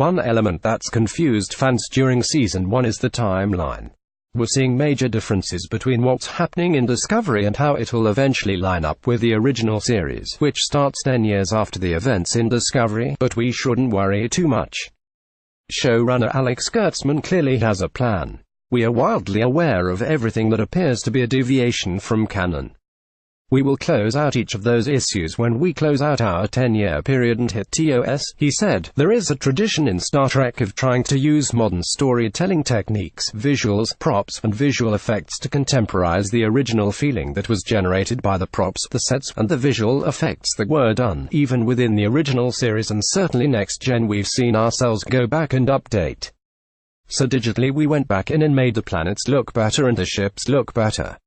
One element that's confused fans during Season 1 is the timeline. We're seeing major differences between what's happening in Discovery and how it'll eventually line up with the original series, which starts 10 years after the events in Discovery, but we shouldn't worry too much. Showrunner Alex Kurtzman clearly has a plan. We are wildly aware of everything that appears to be a deviation from canon. We will close out each of those issues when we close out our 10-year period and hit TOS, he said. There is a tradition in Star Trek of trying to use modern storytelling techniques, visuals, props, and visual effects to contemporize the original feeling that was generated by the props, the sets, and the visual effects that were done. Even within the original series and certainly Next Gen, we've seen ourselves go back and update. So digitally we went back in and made the planets look better and the ships look better.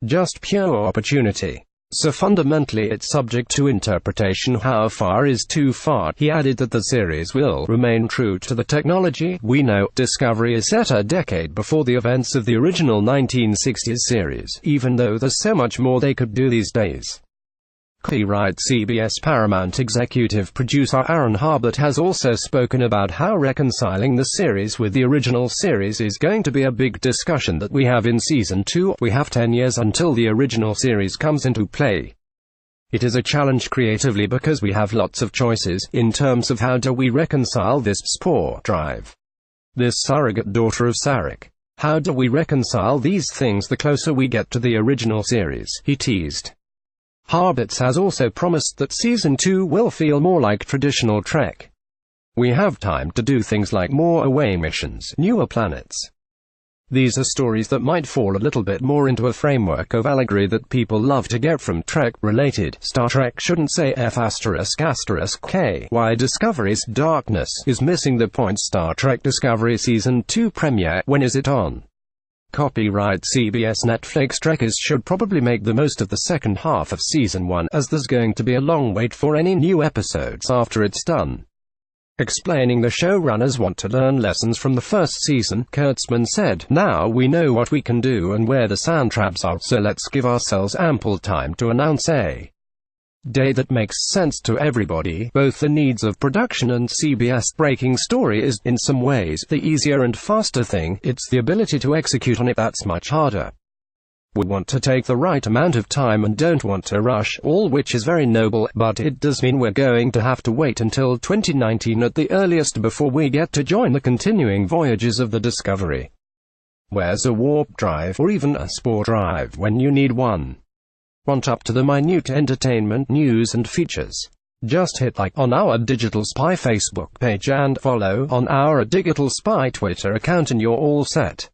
Just pure opportunity. So fundamentally it's subject to interpretation. How far is too far? He added that the series will remain true to the technology we know. Discovery is set a decade before the events of the original 1960s series, even though there's so much more they could do these days. Copyright CBS Paramount executive producer Aaron Harbert has also spoken about how reconciling the series with the original series is going to be a big discussion that we have in Season 2. We have 10 years until the original series comes into play. It is a challenge creatively because we have lots of choices, in terms of how do we reconcile this spore drive, this surrogate daughter of Sarek. How do we reconcile these things the closer we get to the original series, he teased. Harbert has also promised that Season 2 will feel more like traditional Trek. We have time to do things like more away missions, newer planets. These are stories that might fall a little bit more into a framework of allegory that people love to get from Trek-related. Star Trek shouldn't say F***K. Why Discovery's darkness is missing the point. Star Trek Discovery Season 2 premiere, when is it on? Copyright CBS. Netflix Trekkers should probably make the most of the second half of Season 1, as there's going to be a long wait for any new episodes after it's done. Explaining the showrunners want to learn lessons from the first season, Kurtzman said, "Now we know what we can do and where the sand traps are, so let's give ourselves ample time to announce a day that makes sense to everybody." Both the needs of production and CBS breaking story is, in some ways, the easier and faster thing. It's the ability to execute on it that's much harder. We want to take the right amount of time and don't want to rush, all which is very noble, but it does mean we're going to have to wait until 2019 at the earliest before we get to join the continuing voyages of the Discovery. Where's a warp drive, or even a spore drive, when you need one? Want up to the minute entertainment, news and features? Just hit like on our Digital Spy Facebook page and follow on our Digital Spy Twitter account and you're all set.